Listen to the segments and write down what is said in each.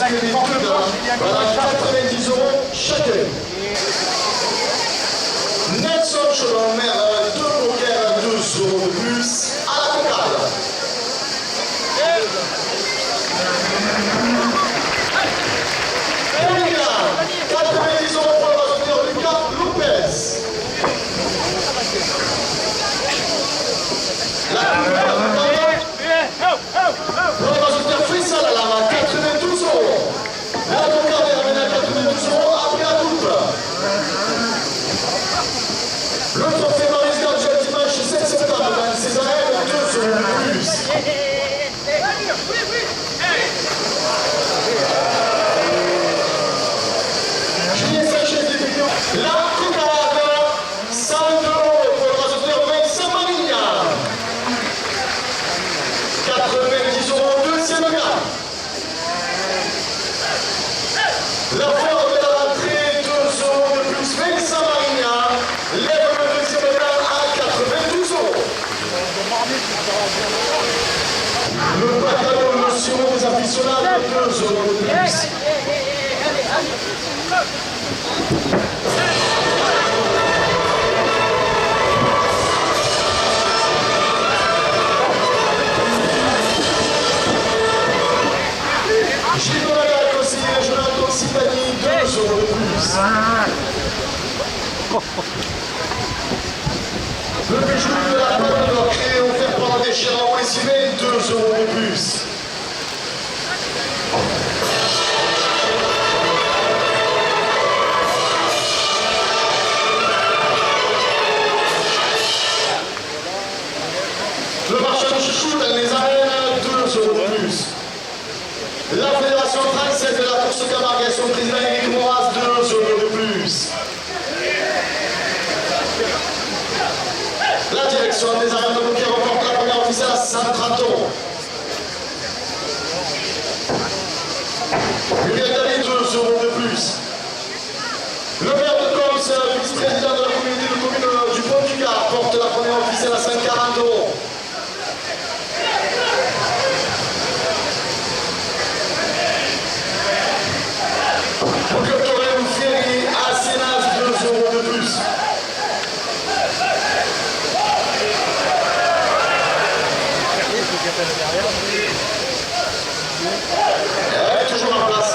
que les deux dames. Voilà, 90 € chacun. Nelson Cholom, 2 pokers, 2 € de plus à la cocade. Kevin, 90 € pour le résultat Lucas Lopez. La pour le résultat Faisal à la main, 92 €. La cocade est ramenée à 92 € après la coupe. Le trophée Maurice Gardiol dimanche 7 septembre dans ces arènes, 2 € de plus. Julien Sanchez des Millions. La cocade, 102 € pour le résultat Vincent Marigna. 90 € deuxième gamme. La forme de la rentrée, 2 € de plus. Vincent Marigna lève le deuxième gamme à 92 €. Le pantalon, le sirop des aficionados, 2 € de plus. Gilles Monagal, conseiller régional d'Occitanie, 2 € de plus. Le bijou de la Côte de l'Or, créé et offert par des Chéran Wessivet, 2 € de plus. Le marché de chouchou dans les arènes, 2 € de plus. La Fédération française de la course Camargue, son président Éric Moras, 2 € de plus. La direction des arènes de Bouquet remporte la première officielle à 130 €. Muriel Daly, 2 € de plus. Le maire de Coms, vice-président de la communauté de communes du Pont-du-Gard, porte la première officielle à 140 €. Pour que Torel Ferry à Sénage, 2 € de plus. Elle est toujours en place.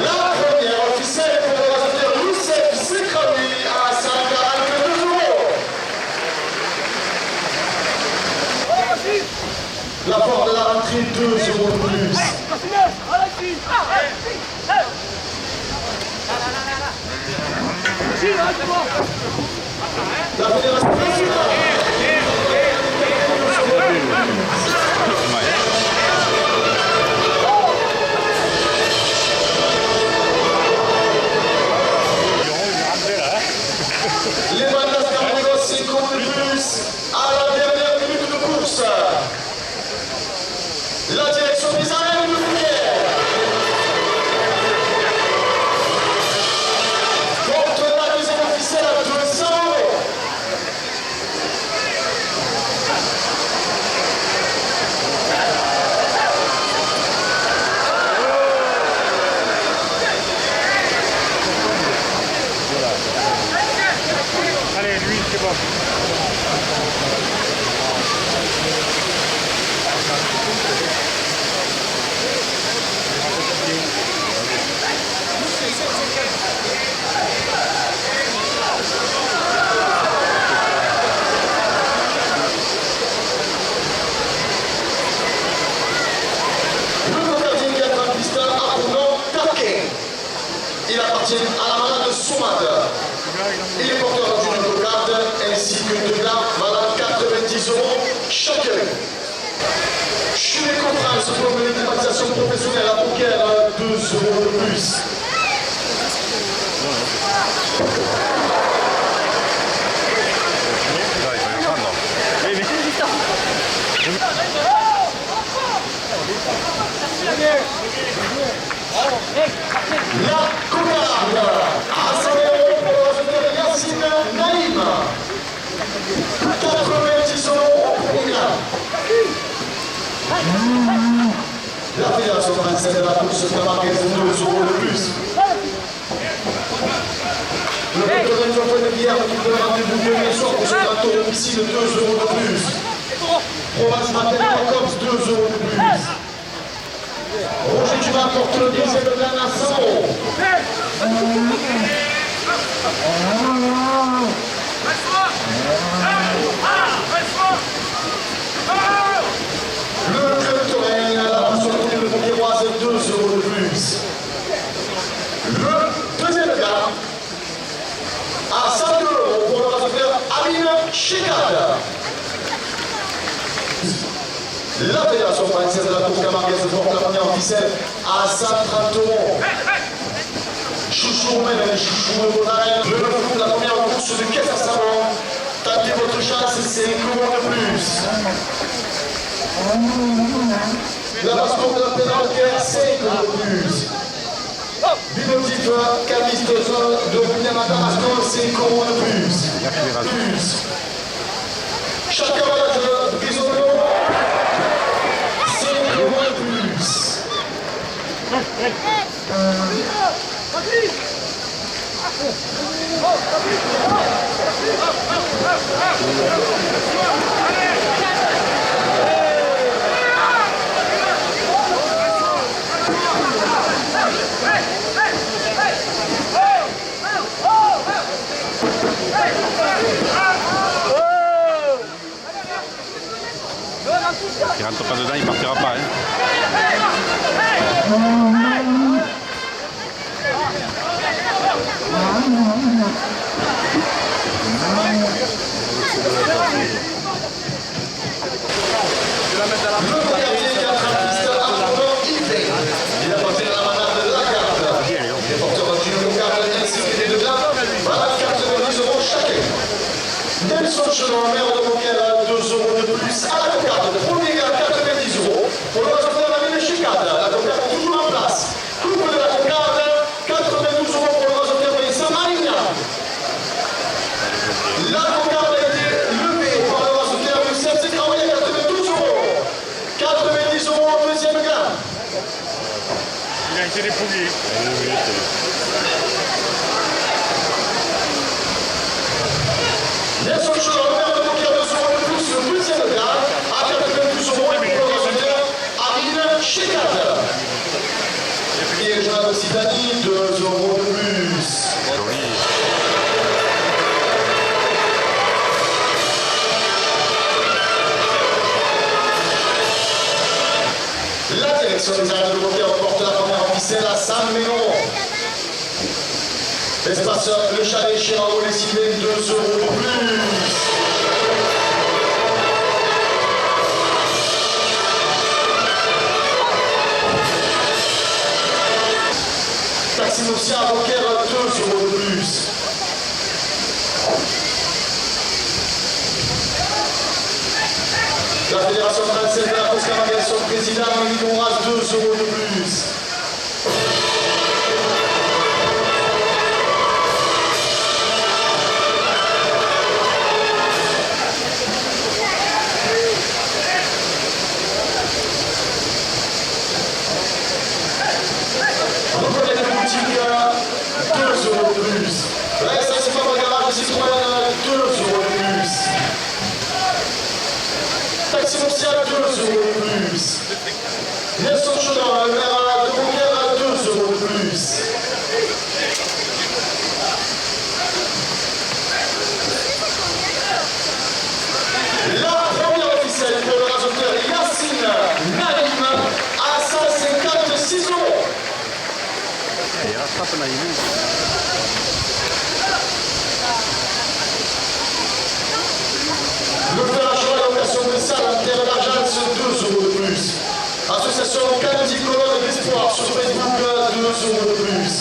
La première officielle pour le résultat Youssef Sekraoui à 142 €. La porte de la rentrée, 2 € de plus. La fédération nationale. Les bandas Carnegos, 5 € de plus à la dernière minute de course. La direction des arènes de Bouquet. Porte la deuxième officielle à 200 €. Allez, lui, c'est bon. Il appartient à la malade Soumad. Il est porteur d'une cocarde ainsi que de la malade 90 € chacun. Chuleco France pour une départisation professionnelle à poker, 2 € de plus. La cocarde à 100 € pour le receveur Yacine Naïm. 90 € au premier grade. La fédération française de la course qui a marqué 2 € de plus. Le docteur Jean-Paul Guillard qui donne rendez-vous demain soir pour ce bateau ici de 2 € de plus. Provence Matin Cops 2 € de plus. Roger Dumas porte le deuxième plan à 100 €. Le club Touraine, la passion de Miroise 2 € de plus. Le deuxième gars à 100 € pour le receveur Amine Chekad. La fédération française de la course camarguaise porte la première en ficelle à 130 €. Chouchou même, chouchou de Bonaire. Le foot, la première course de caisse à savon. Tentez votre chance, c'est 1 € de plus. La passeport de la pénalité, 5 € de plus. Binotif, Caliste de Pinamata Maston, 5 € de plus. Chaque camarade de Bisonneau, 5 € de plus. Il rentre pas dedans, il partira pas. Hein. Le gardien qui a piste à Yves. Il a porté la manade de la carte. Les porteurs du Locarde ainsi que les deux dames. Voilà 90 € chacun. Nelson Chelon, maire de Montquel, 2 € de plus à la Cocarde. Premier gars, 90 €. Pour le reste de la ville de Chicade. La Cocarde toujours en place. Coupe de la Cocarde, 92 € pour le reste de la ville de Saint-Marignan. La Cocarde a été levée par le reste de la ville de Saint-Marignan, 92 €. 90 € au deuxième gars. Il a été dépouillé. Nelson Chelon, maire de Montquel, 2 € de plus, le deuxième gars, à 92 € pour le résultat, Amine Chekad. Et Joël Occitanie, 2 € de plus. La direction des arènes de Montquel remporte la première en ficelle à 100 millions. Espace le chalet chez Raoul et Sylvain, 2 € de plus. Taxi Moussia à Montquel, 2 € de plus. La Fédération française de la course camarguaise, son président, Louis Monraz, 2 € de plus. Reconnaître la boutique, 2 € de plus. Ouais, ça c'est pas mon garage de Citroën, 2 € de plus. Taxi Moussia, 2 € de plus. Nelson Chelon, le maire de Montquel, 2 € de plus. La première officielle pour le rajoteur Yacine Naïm à 156 €. Il rattrape Naïm. Le fer à cheval à location de salle en terre d'argence, 2 € de plus. Association Candy Colonne d'Espoir sur Facebook, 2 € de plus.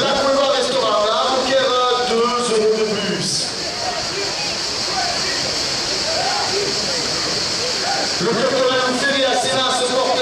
La Cueva Restaurant, la Montquel, 2 € de plus. Le club de la Fédération se porte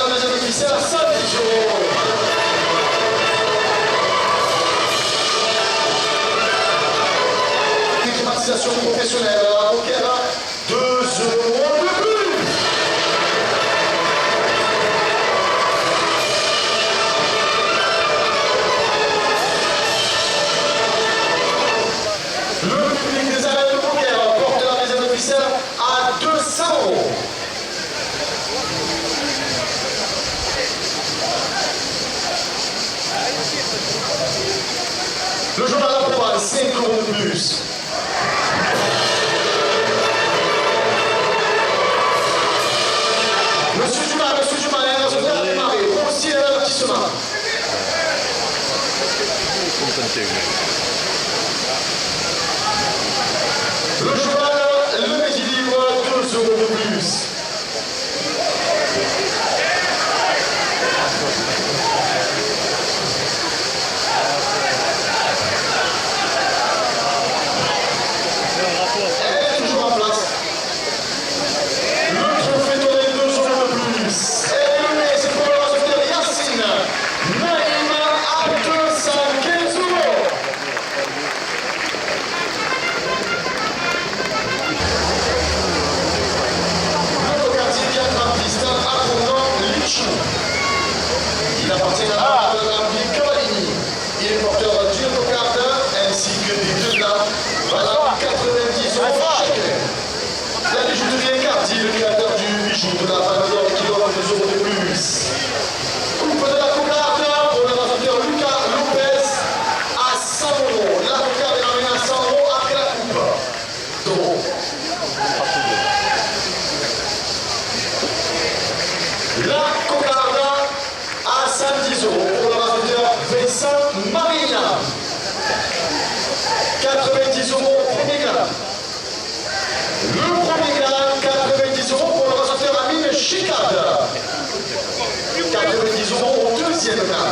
5 euros de plus. Monsieur Dumas, il va se faire démarrer. Aussi l'avertissement. Le cheval, le midi libre, 2 euros de plus. Elle est toujours en place. Le trophée donné 2 euros de plus. Et le nez, c'est pour le résultat Yacine. Naïma à 215 euros. Le quartier 4 artistes abondant Lichou. Il appartient à la Rambli Cavallini. Il est porteur d'une cocarde ainsi que des deux dames. Voilà 90 euros chacun. La bijouterie Cartier, le créateur du bijou de la Palme d'Or qui offre 2 euros de plus. Coupe de la cocarde pour le raconteur Lucas Lopez à 100 euros. La cocarde est ramenée à 100 euros après la coupe d'euros. La cocarde à 110 euros pour le raconteur Vincent Marina. 90 euros au premier gain. Le premier gain, 90 euros pour le raconteur Amine Chicade. 90 euros au deuxième gain.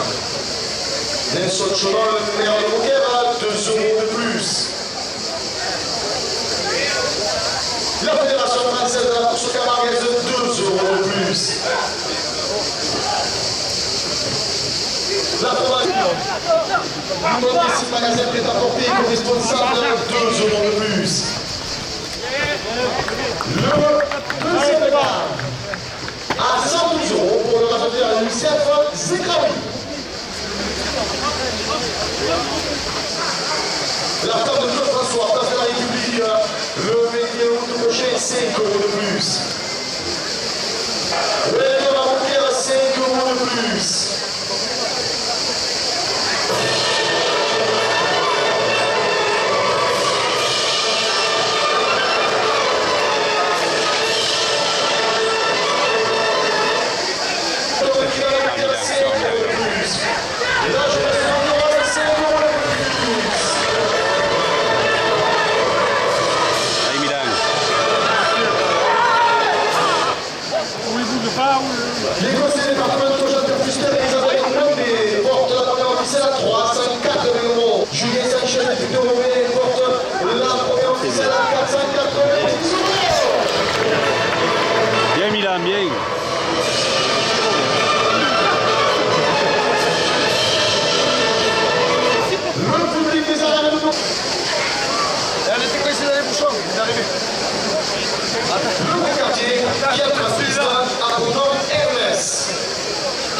Nelson Cheval, le maire de Beaucaire, 2 euros de plus. La Fédération française de la course camarguaise, 2 euros de plus. La formation. Le magasin prêt-à-porter co-responsable, 2 euros de plus. Le deuxième gain, à 112 euros pour le raconteur Youssef Zekraoui. La femme de Claude François, place de la République, le 21 août prochain, 5 euros de plus. Le de la Beaucaire, 5 euros de plus. Les conseils départementaux Jean-Pierre Fuster et Isabelle Condé portent la première officielle à 380 euros. Julien Sanchez, député européen, porte la première officielle à 490 euros. Bien Milan, bien. Le public des arènes de Elle était coincée dans les bouchons, elle est arrivée. le quartier, 4 artistes abondant Ernest.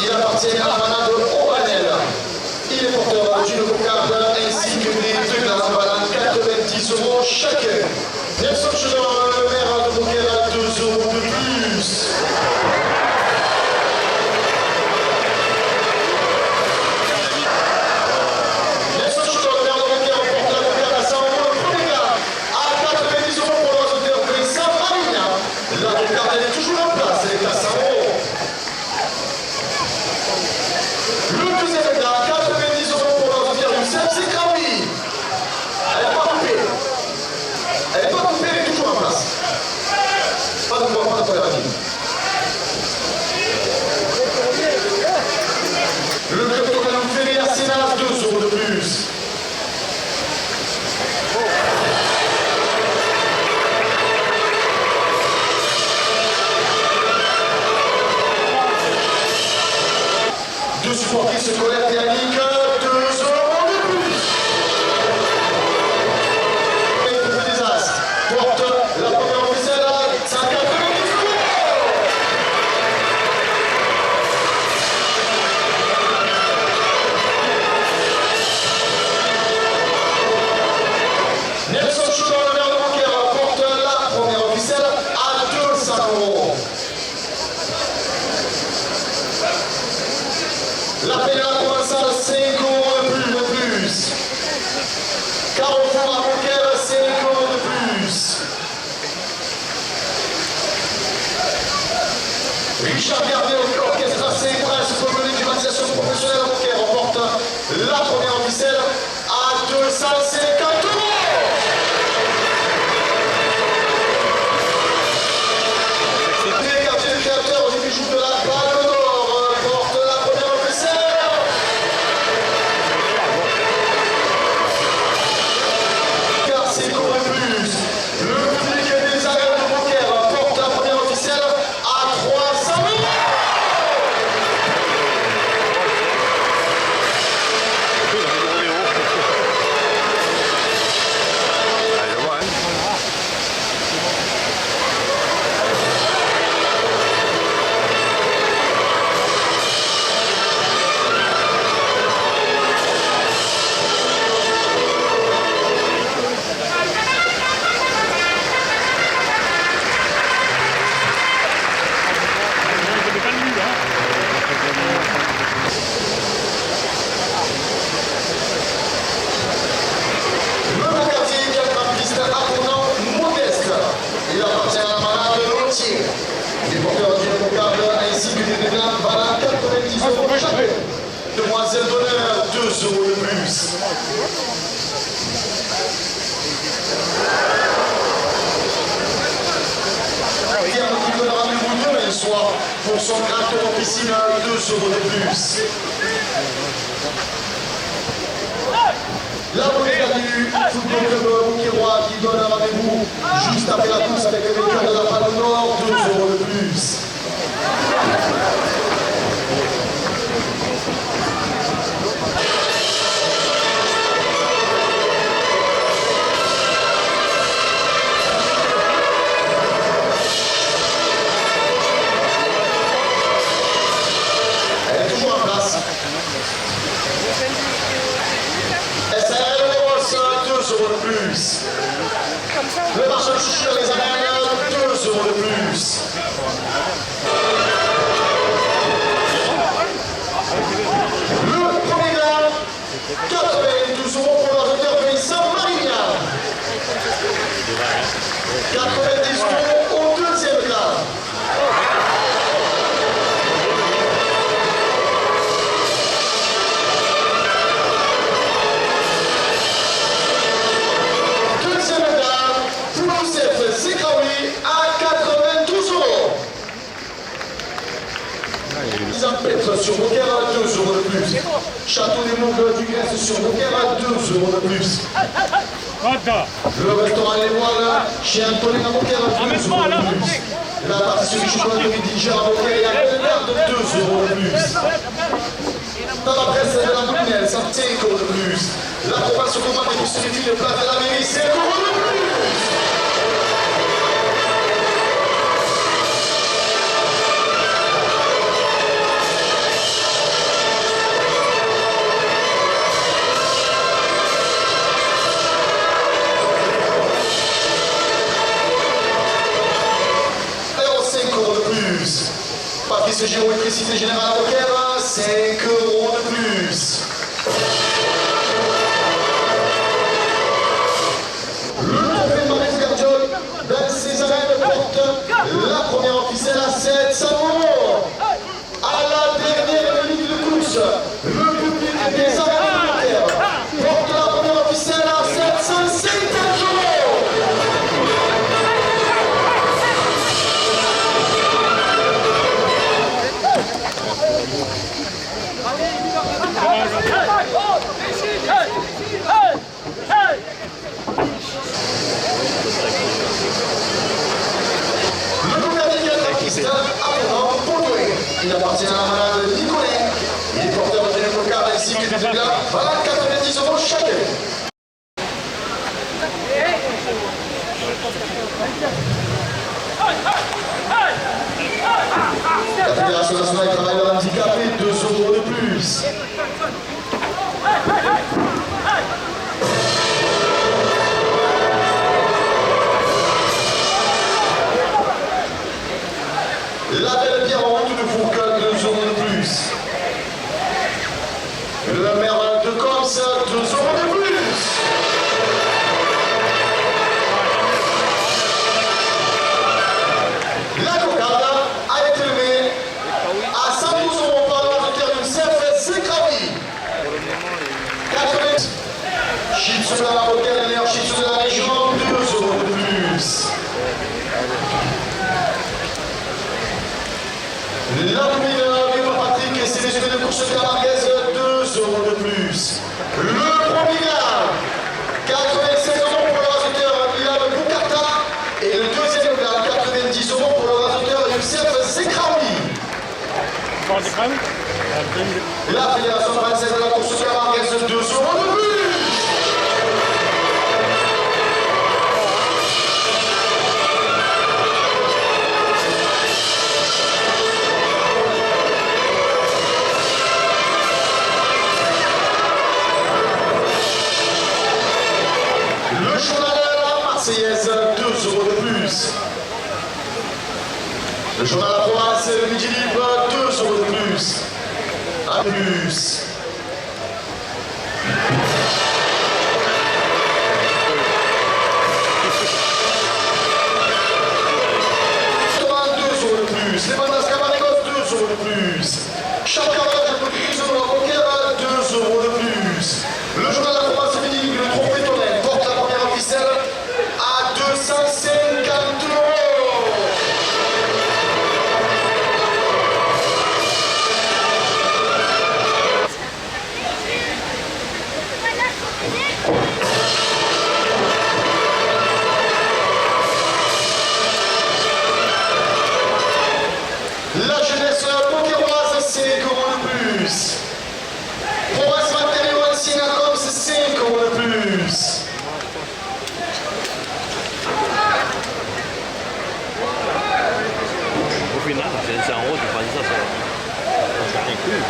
Il appartient à la manade Oranel. Il est porteur d'une cocarde ainsi que des deux glaces valant 90 euros chacun. Nelson Cheval, le maire de Beaucaire, 2 euros de plus. Nelson Cheval, le maire de Beaucaire, porte la cocarde à 100 euros. Le premier gars, à 90 euros pour le raconteur Vincent Marina. La cocarde, elle est toujours en place, elle est à 100 euros. Le deuxième gars, 90 euros pour le raconteur Youssef Zekraoui. Elle n'est pas coupée. Elle n'est pas coupée, elle est toujours en place. Pas de problème, pas de problème. Le club de Canon Ferré à Sénat, 2 euros de plus. Deux supportrices scolaires théaniques, 2 euros de plus. Et le Coupe des As porte la première officielle à 190 euros. Nelson Cheval, le maire de Beaucaire, porte la première officielle à 200 euros. La pénale commence à 5 euros de plus. Carrefour à Montquel, 5 euros de plus. Richard Garnier, orchestre AC Prince, premier d'humanisation professionnelle à Montquel, remporte la première officielle à 250 euros. Les quartiers du créateur du bijou de la Balle d'Or porte la première officielle. Car c'est court et plus. Le public des arènes de Montquel porte la première officielle à 300 euros. Il appartient à la malade de l'entier. Les porteurs du Montcable ainsi que des dédains valent 90 euros chacun. Demoiselle d'honneur, 2 euros de plus. Pierre qui donne rendez-vous demain soir pour son gratteur officinal, 2 euros de plus. La volée du football club Bouquet-Roi qui donne un rendez-vous juste après la course avec les vainqueurs de la Balle Nord, 2 euros de plus. Elle est toujours en place. SAL Rose, 2 euros de plus. Le marché de chouchou dans les arènes, 2 euros de plus. Le premier gars, 92 euros pour l'ordinateur Vincent Marignan. 90 euros au deuxième gars. Sur Montquel à 2 euros de plus. Château des Monts du Grèce sur Montquel à 2 euros de plus. Le restaurant Les Voiles chez Antonin à Montquel à 2 euros de plus. La pâtisserie chocolat de Dijon à Montquel à de 2 euros de plus. Dans la presse de la Brunelle, ça 5 euros de plus. La province commande des possibilités de place de la mairie, 5 euros de plus. Patrice Giraud, électricité générale à Montquel, 5 euros de plus. Le trophée de Maurice Gardiol dans ses arènes porte la première officielle à 700 euros. À la dernière minute de course, le public des arènes de Montquel porte la première officielle à 750 euros. Il appartient à la malade Nicolet. Il est porteur de téléphone ainsi que des dégâts. Voilà 90 euros chacun. La Fédération nationale des travailleurs handicapés, 2 euros de plus. La belle pierre en route de Fourcade, 2 euros de plus. Le maire de Corse, 2 euros de plus. unités de course camarguaise, 2 euros de plus. Le premier gain, 96 euros pour le raseteur Bilal Boukarta. Et le deuxième gain, 90 euros pour le raseteur Youssef Zekraoui. La fédération française de la course camarguaise, 2 euros de plus. Le journal de la Marseillaise, 2 euros de plus. Le journal de la province, le Midi Libre, 2 euros de plus. Un plus. Les bandas Camargos, 2 euros de plus. Chaque camarade de Pokémon de la Poker, 2 euros de plus. Le journal de la province féminine, le trophée Tonnerre, porte la première ficelle à 250 euros. La jeunesse pokéroise, 5 euros de plus. Province matériaux ancienne à Coms, 5 euros de plus. Au final, c'est en haut, tu prends ça, ça fait cool.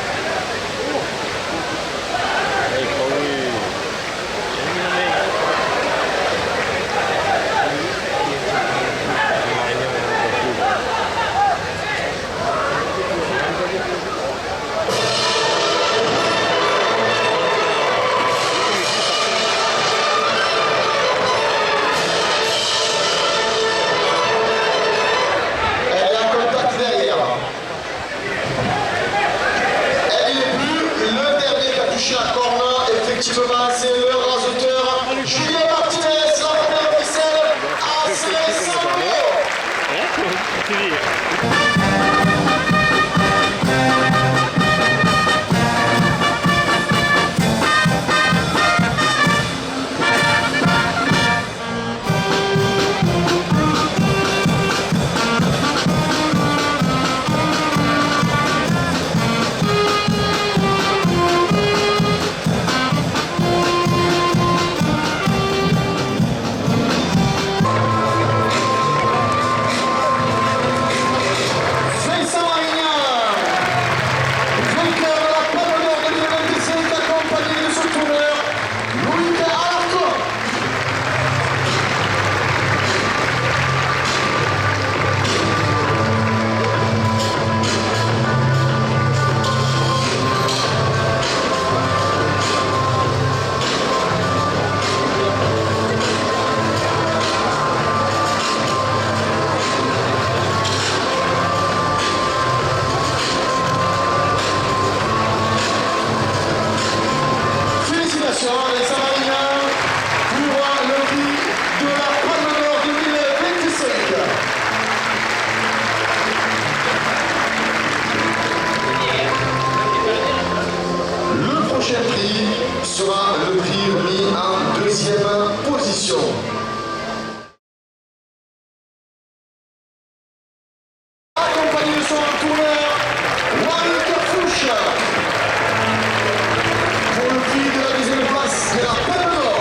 Elle est en contact derrière. Elle est plus le dernier qui a touché à corner. Effectivement, c'est le raseteur Julien Martinez, la première ficelle à 500 euros. Vincent Marignard, vainqueur de la Palme d'Or 2025, accompagné de son tourneur, Louis Alarcon. Félicitations les Samaritains pour le prix de la Palme d'Or 2025. Le prochain prix sera le prix remis en deuxième position. Accompagné de son tourneur, Walid Kafouche. Pour le prix de la deuxième place de la Palme d'Or.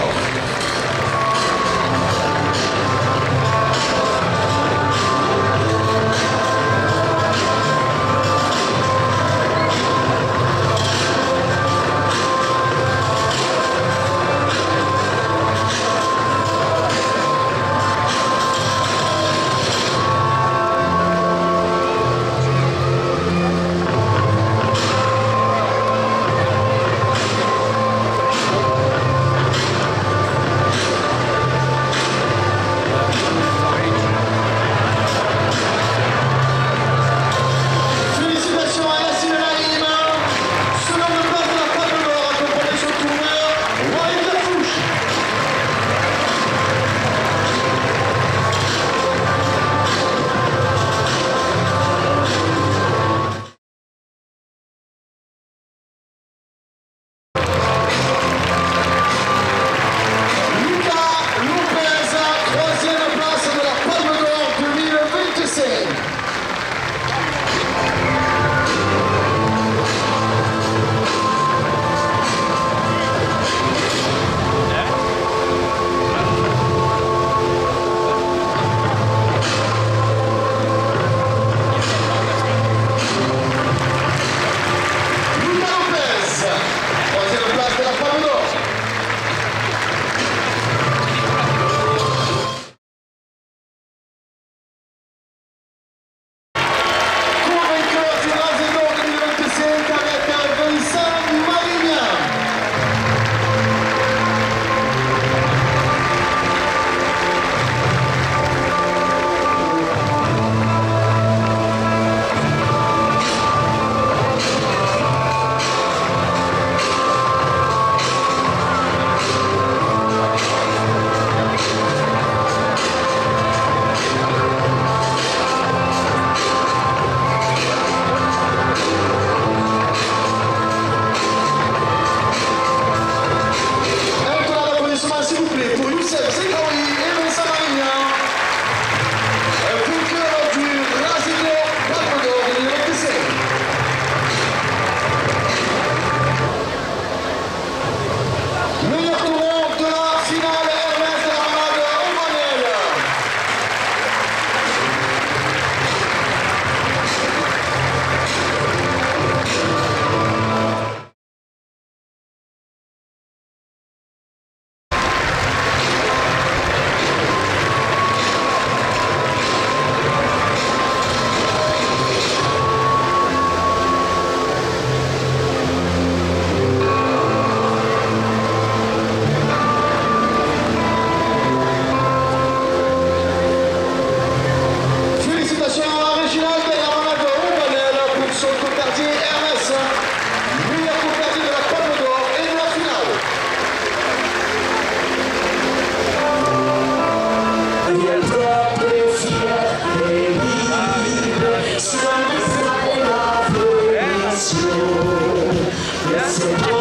Laisse